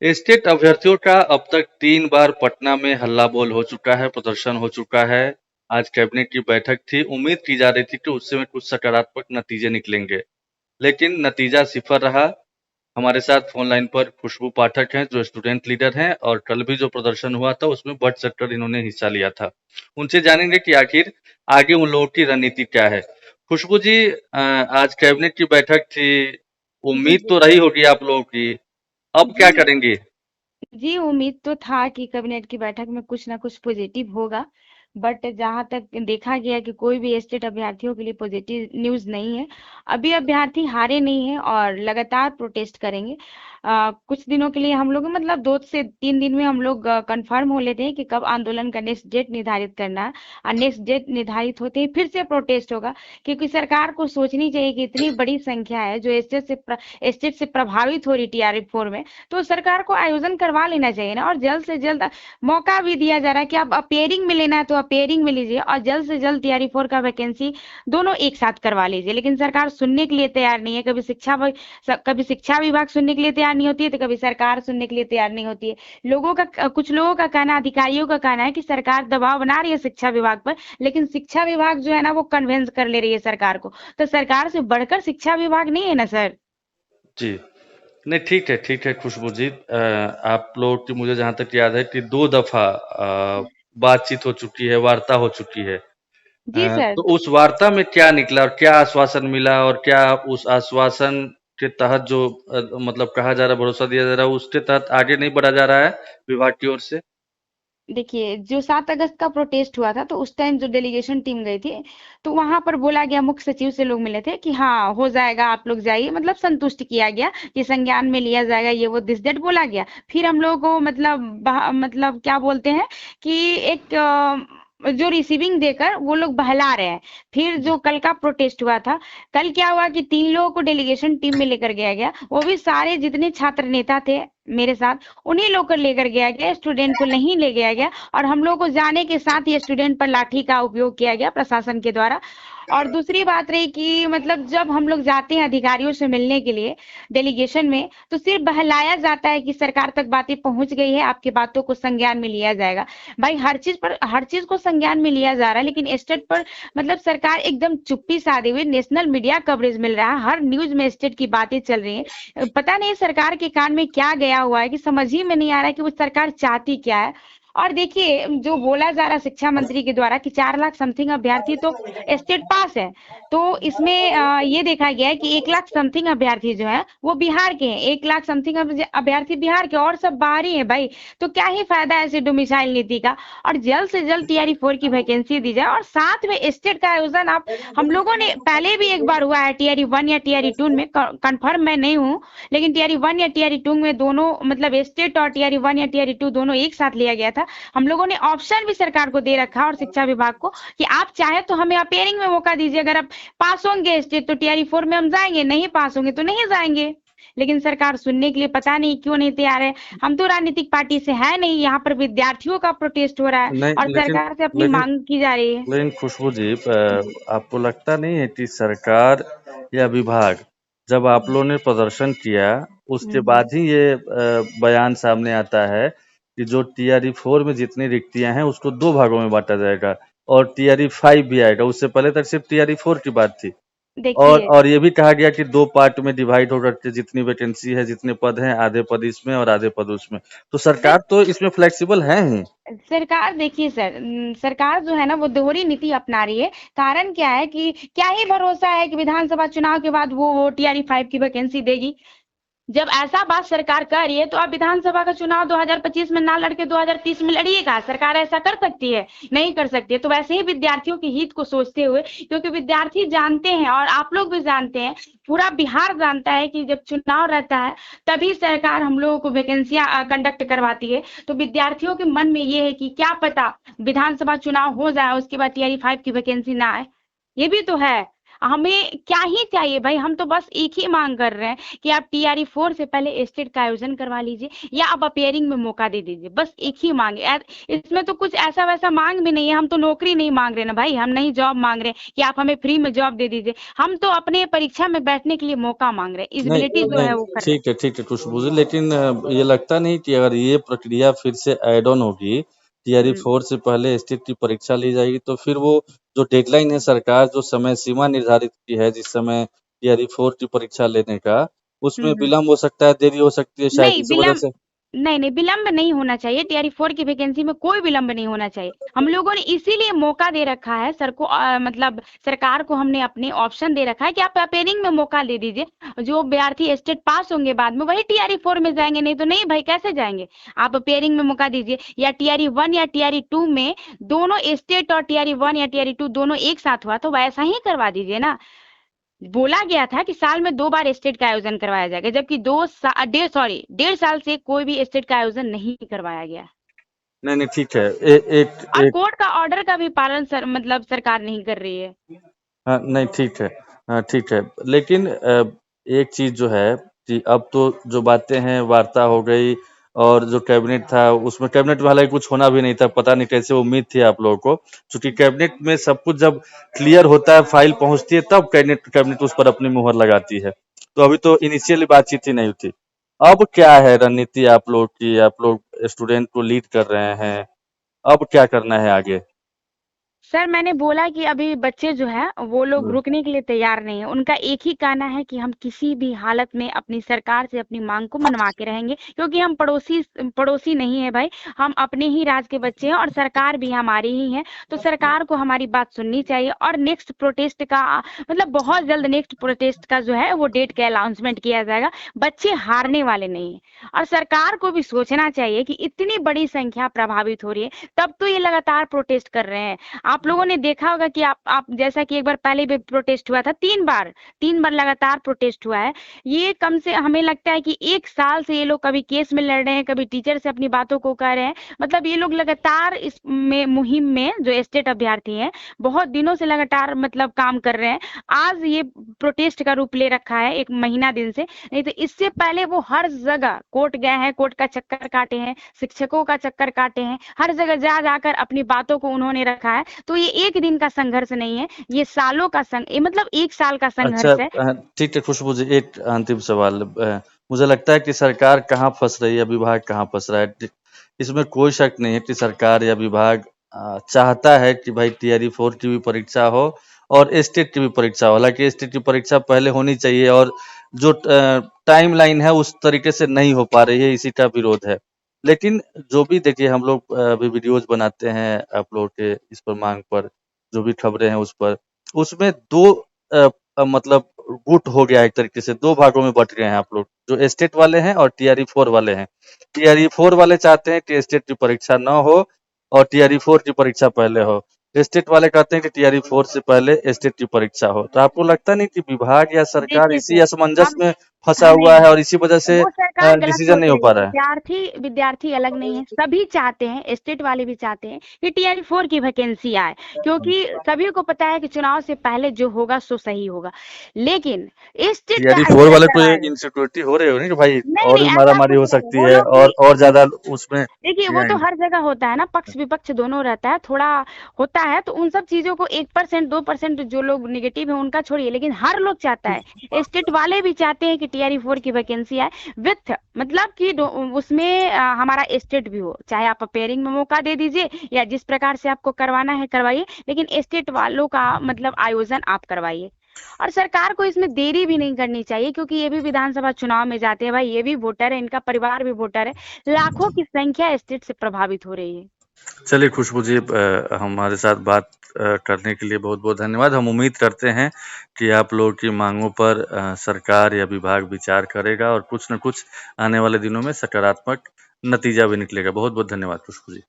State अभ्यर्थियों का अब तक 3 बार पटना में हल्ला बोल हो चुका है, प्रदर्शन हो चुका है। आज कैबिनेट की बैठक थी, उम्मीद की जा रही थी कि उससे में कुछ सकारात्मक नतीजे निकलेंगे, लेकिन नतीजा सिफर रहा। हमारे साथ फोन लाइन पर खुशबू पाठक हैं, जो स्टूडेंट लीडर हैं, और कल भी जो प्रदर्शन हुआ था उसमें बट चढ़कर इन्होंने हिस्सा लिया था। उनसे जानेंगे कि आखिर आगे उन लोगों की रणनीति क्या है। खुशबू जी, आज कैबिनेट की बैठक थी, जी, उम्मीद जी। तो रही होगी आप लोगों की, अब क्या जी, करेंगे? जी, उम्मीद तो था कि कैबिनेट की बैठक में कुछ ना कुछ पॉजिटिव होगा, बट जहाँ तक देखा गया कि कोई भी स्टेट अभ्यर्थियों के लिए पॉजिटिव न्यूज़ नहीं है। अभी अभ्यर्थी हारे नहीं हैं और लगातार प्रोटेस्ट करेंगे। कुछ दिनों के लिए हम लोग मतलब 2 से 3 दिन में हम लोग कंफर्म हो लेते हैं कि कब आंदोलन का नेक्स्ट डेट निर्धारित करना है, और नेक्स्ट डेट निर्धारित होते ही फिर से प्रोटेस्ट होगा, क्योंकि सरकार को सोचनी चाहिए कि इतनी बड़ी संख्या है जो स्टेट से प्रभावित हो रही टीआरएफ 4 में, तो सरकार को आयोजन करवा लेना चाहिए ना। और जल्द से जल्द मौका भी दिया जा रहा है कि आप अपेयरिंग में लेना है तो अपेयरिंग में लीजिए, और जल्द से जल्द टीआरई 4 का वैकेंसी दोनों एक साथ करवा लीजिए। लेकिन सरकार सुनने के लिए तैयार नहीं है। कभी शिक्षा विभाग सुनने के लिए तैयार नहीं होती है, तो कभी सरकार सुनने के लिए तैयार नहीं होती है। कुछ लोगों का कहना, अधिकारियों का कहना है कि सरकार दबाव बना रही है शिक्षा विभाग पर, लेकिन शिक्षा विभाग जो है ना वो कन्वेंस कर ले रही है सरकार को। तो सरकार से बढ़कर शिक्षा विभाग नहीं है ना सर। जी। नहीं, ठीक है खुशबू जी। आप लोग की मुझे जहाँ तक याद है कि 2 दफ़ा बातचीत हो चुकी है, वार्ता हो चुकी है। जी सर। तो उस वार्ता में क्या निकला और क्या आश्वासन मिला, और क्या उस आश्वासन के तहत जो मतलब कहा जा रहा है, भरोसा दिया जा रहा है, उसके तहत आगे नहीं बढ़ा जा रहा है विभाग की ओर से? देखिए, जो 7 अगस्त का प्रोटेस्ट हुआ था, तो उस टाइम जो डेलीगेशन टीम गई थी, तो वहां पर बोला गया, मुख्य सचिव से लोग मिले थे कि हाँ हो जाएगा, आप लोग जाइए, मतलब संतुष्ट किया गया कि संज्ञान में लिया जाएगा, ये वो दिस दैट बोला गया। फिर हम लोगों को मतलब क्या बोलते हैं कि एक जो रिसीविंग देकर वो लोग बहला रहे हैं। फिर जी। जो कल का प्रोटेस्ट हुआ था, कल क्या हुआ कि 3 लोगों को डेलीगेशन टीम में लेकर गया गया, वो भी सारे जितने छात्र नेता थे मेरे साथ, उन्हीं लोग को लेकर गया गया, स्टूडेंट को नहीं ले गया गया। और हम लोग को जाने के साथ ही स्टूडेंट पर लाठी का उपयोग किया गया प्रशासन के द्वारा। और दूसरी बात रही कि मतलब जब हम लोग जाते हैं अधिकारियों से मिलने के लिए डेलीगेशन में, तो सिर्फ बहलाया जाता है कि सरकार तक बातें पहुंच गई है, आपकी बातों को संज्ञान में लिया जाएगा। भाई हर चीज को संज्ञान में लिया जा रहा है, लेकिन स्टेट पर मतलब सरकार एकदम चुप्पी साधे हुए, नेशनल मीडिया कवरेज मिल रहा है, हर न्यूज में स्टेट की बातें चल रही हैं। पता नहीं सरकार के कान में क्या गया हुआ है कि समझ ही में नहीं आ रहा है कि वो सरकार चाहती क्या है। और देखिए, जो बोला जा रहा है शिक्षा मंत्री के द्वारा कि 4 लाख समथिंग अभ्यर्थी तो स्टेट पास है, तो इसमें ये देखा गया है कि 1 लाख समथिंग अभ्यर्थी जो है वो बिहार के हैं, 1 लाख समथिंग अभ्यर्थी बिहार के, और सब बाहरी हैं भाई। तो क्या ही फायदा है ऐसे डोमिसाइल नीति का। और जल्द से जल्द टीआरई 4 की वैकेंसी दी जाए, और साथ में स्टेट का आयोजन आप, हम लोगों ने पहले भी एक बार हुआ है टीआरई 1 या टीआरई 2 में, कंफर्म मैं नहीं हूँ, लेकिन टीआरई 1 या टीआरई 2 में दोनों मतलब स्टेट और टीआरई 1 या टीआरई 2 दोनों एक साथ लिया गया था। हम लोगों ने ऑप्शन भी सरकार को दे रखा और शिक्षा विभाग को कि आप चाहे तो हमें अपेयरिंग में मौका दीजिए, अगर आप पास होंगे स्टेट तो टीआरई 4 में हम जाएंगे, नहीं पास होंगे तो नहीं जाएंगे। लेकिन सरकार सुनने के लिए पता नहीं क्यों नहीं तैयार है। हम तो राजनीतिक पार्टी से है नहीं, यहाँ पर विद्यार्थियों का प्रोटेस्ट हो रहा है नहीं, और लेकिन सरकार से अपनी लेकिन मांग की जा रही है। लेकिन खुशबू जी, आपको लगता नहीं है कि सरकार या विभाग, जब आप लोगों ने प्रदर्शन किया उसके हम्म। बाद ही ये बयान सामने आता है कि जो टीआरई 4 में जितनी रिक्तियां हैं उसको 2 भागों में बांटा जाएगा, और टीआरई 5 भी आएगा? उससे पहले तक सिर्फ टीआरई 4 की बात थी। देखिए, और ये भी कहा गया कि 2 पार्ट में डिवाइड होकर के जितनी वैकेंसी है, जितने पद हैं, आधे पद इसमें और आधे पद उसमें। तो सरकार तो इसमें फ्लेक्सिबल है ही। सरकार देखिए सर, सरकार जो है ना वो दोहरी नीति अपना रही है। कारण क्या है कि क्या ही भरोसा है कि विधानसभा चुनाव के बाद वो टीआरई 5 की वैकेंसी देगी। जब ऐसा बात सरकार कर रही है तो आप विधानसभा का चुनाव 2025 में ना लड़के 2030 में लड़िएगा। सरकार ऐसा कर सकती है? नहीं कर सकती है। तो वैसे ही विद्यार्थियों के हित को सोचते हुए, क्योंकि विद्यार्थी जानते हैं और आप लोग भी जानते हैं, पूरा बिहार जानता है कि जब चुनाव रहता है तभी सरकार हम लोगों को वैकेंसियां कंडक्ट करवाती है। तो विद्यार्थियों के मन में ये है कि क्या पता विधानसभा चुनाव हो जाए उसके बाद टीआरई 5 की वैकेंसी ना आए। ये भी तो है। हमें क्या ही चाहिए भाई, हम तो बस एक ही मांग कर रहे हैं कि आप टीआरई 4 से पहले एस्टेट का आयोजन करवा लीजिए या आप अपेयरिंग में मौका दे दीजिए, बस एक ही मांग है। इसमें तो कुछ ऐसा वैसा मांग भी नहीं है, हम तो नौकरी नहीं मांग रहे ना भाई, हम नहीं जॉब मांग रहे कि आप हमें फ्री में जॉब दे दीजिए, हम तो अपने परीक्षा में बैठने के लिए मौका मांग रहे हैं, नहीं इजिबिलिटी जो है वो नहीं, कर रहे हैं। ठीक है खुशबू जी, लेकिन ये लगता नहीं कि अगर ये प्रक्रिया फिर से ऐड ऑन होगी, टीआरई हम्म 4 से पहले स्टेट की परीक्षा ली जाएगी, तो फिर वो जो डेडलाइन है, सरकार जो समय सीमा निर्धारित की है जिस समय टीआरई 4 की परीक्षा लेने का, उसमें हम्म। विलम्ब हो सकता है, देरी हो सकती है शायद, नहीं इस वजह विलम्ब, से। नहीं विलम्ब नहीं होना चाहिए, टीआरई 4 की वैकेंसी में कोई विलम्ब नहीं होना चाहिए। हम लोगों ने इसीलिए मौका दे रखा है सर को, मतलब सरकार को हमने अपने ऑप्शन दे रखा है कि आप अपेयरिंग में मौका दे दीजिए, जो अभ्यर्थी स्टेट पास होंगे बाद में वही टीआरई 4 में जाएंगे, नहीं तो नहीं भाई कैसे जाएंगे। आप अपेयरिंग में मौका दीजिए, या टीआरई 1 या टीआरई 2 में दोनों स्टेट और टीआरई 1 या टीआरई 2 दोनों एक साथ हुआ तो वैसा ही करवा दीजिए ना। बोला गया था कि साल में 2 बार स्टेट का आयोजन करवाया जाएगा, जबकि 1.5 साल से कोई भी स्टेट का आयोजन नहीं करवाया गया, नहीं ठीक है, एक और एक कोर्ट का ऑर्डर का भी पालन मतलब सरकार नहीं कर रही है। हाँ, नहीं ठीक है। हाँ, ठीक है। लेकिन एक चीज़ जो है कि अब तो जो बातें हैं वार्ता हो गई, और जो कैबिनेट था उसमें कैबिनेट में हालांकि कुछ होना भी नहीं था, पता नहीं कैसे उम्मीद थी आप लोगों को, क्योंकि कैबिनेट में सब कुछ जब क्लियर होता है, फाइल पहुंचती है, तब कैबिनेट कैबिनेट उस पर अपनी मुहर लगाती है। तो अभी तो इनिशियली बातचीत ही नहीं थी। अब क्या है रणनीति आप लोग की? आप लोग स्टूडेंट को लीड कर रहे हैं, अब क्या करना है आगे? सर मैंने बोला कि अभी बच्चे जो है वो लोग हम्म, रुकने के लिए तैयार नहीं है, उनका एक ही कहना है कि हम किसी भी हालत में अपनी सरकार से अपनी मांग को मनवा के रहेंगे, क्योंकि हम पड़ोसी पड़ोसी नहीं है भाई, हम अपने ही राज्य के बच्चे हैं और सरकार भी हमारी ही है, तो सरकार को हमारी बात सुननी चाहिए। और नेक्स्ट प्रोटेस्ट का मतलब बहुत जल्द नेक्स्ट प्रोटेस्ट का जो है वो डेट का अनाउंसमेंट किया जाएगा, बच्चे हारने वाले नहीं है। और सरकार को भी सोचना चाहिए कि इतनी बड़ी संख्या प्रभावित हो रही है, तब तो ये लगातार प्रोटेस्ट कर रहे हैं। आप लोगों ने देखा होगा कि आप जैसा कि एक बार पहले भी प्रोटेस्ट हुआ था, 3 बार लगातार प्रोटेस्ट हुआ है। ये कम से हमें लगता है कि 1 साल से ये लोग कभी केस में लड़ रहे हैं, कभी टीचर से अपनी बातों को कह रहे हैं, मतलब ये लोग लगातार इस में मुहिम में जो स्टेट अभ्यर्थी हैं बहुत दिनों से लगातार मतलब काम कर रहे हैं। आज ये प्रोटेस्ट का रूप ले रखा है 1 महीना दिन से, नहीं तो इससे पहले वो हर जगह कोर्ट गए हैं, कोर्ट का चक्कर काटे हैं, शिक्षकों का चक्कर काटे हैं, हर जगह जा जाकर अपनी बातों को उन्होंने रखा है। तो ये एक दिन का संघर्ष नहीं है, ये सालों का ये मतलब 1 साल का अच्छा, संघर्ष है। ठीक है खुशबू जी, एक अंतिम सवाल। मुझे लगता है कि सरकार कहाँ फंस रही है, विभाग कहाँ फंस रहा है। इसमें कोई शक नहीं है कि सरकार या विभाग चाहता है कि भाई टीआरई 4 की भी परीक्षा हो और स्टेट की भी परीक्षा हो। हालांकि स्टेट की परीक्षा पहले होनी चाहिए, और जो टाइम लाइन है उस तरीके से नहीं हो पा रही है, इसी का विरोध है। लेकिन जो भी देखिए, हम लोग अभी वीडियोज बनाते हैं आप लोगों के इस पर मांग पर, जो भी खबरें हैं उस पर, उसमें दो मतलब गुट हो गया, एक तरीके से 2 भागों में बँट गए हैं आप लोग, जो स्टेट वाले हैं और टीआरई 4 वाले हैं। टीआरई 4 वाले चाहते हैं कि स्टेट की परीक्षा ना हो और टीआरई 4 की परीक्षा पहले हो। स्टेट वाले कहते हैं कि टीआरई 4 से पहले स्टेट की परीक्षा हो। तो आपको लगता नहीं कि विभाग या सरकार देखिए इसी सर, असमंजस हम में फँसा नहीं हुआ है नहीं, और इसी वजह से वो सरकार गलत डिसीजन सोच नहीं हो रही पा है, रहा है? विद्यार्थी विद्यार्थी अलग नहीं है, सभी चाहते हैं, स्टेट वाले भी चाहते हैं कि टीआरई 4 की वैकेंसी आए, क्योंकि सभी को पता है कि चुनाव से पहले जो होगा सो सही होगा, लेकिन स्टेट का टीआरई 4 आयोजन वाले को ये करवाया जाए। इनसिक्योरिटी हो रही होगी कि भाई नहीं और नहीं, भी ऐसा मारा-मारी कुछ हो नहीं, सकती वो है, लोग भी और ज़्यादा उसमें देखिए ये वो तो आएँगे। हर जगह होता है ना, पक्ष विपक्ष दोनों रहता है, थोड़ा होता है, तो उन सब चीजों को 1% 2% जो लोग निगेटिव है उनका छोड़िए, लेकिन हर लोग चाहता है, स्टेट वाले भी चाहते हैं कि टीआरई 4 की वैकेंसी आए विथ मतलब कि उसमें हमारा स्टेट भी हो, चाहे आप अपेयरिंग में मौका दे दीजिए या जिस प्रकार से आपको करवाना है करवाइए, लेकिन स्टेट वालों का मतलब आयोजन आप करवाइए। और सरकार को इसमें देरी भी नहीं करनी चाहिए, क्योंकि ये भी विधानसभा चुनाव में जाते हैं भाई, ये भी वोटर है, इनका परिवार भी वोटर है, लाखों की संख्या स्टेट से प्रभावित हो रही है। चलिए खुशबू जी, हमारे साथ बात करने के लिए बहुत-बहुत धन्यवाद। हम उम्मीद करते हैं कि आप लोगों की माँगों पर सरकार या विभाग विचार करेगा और कुछ न कुछ आने वाले दिनों में सकारात्मक नतीजा भी निकलेगा। बहुत-बहुत धन्यवाद खुशबू जी।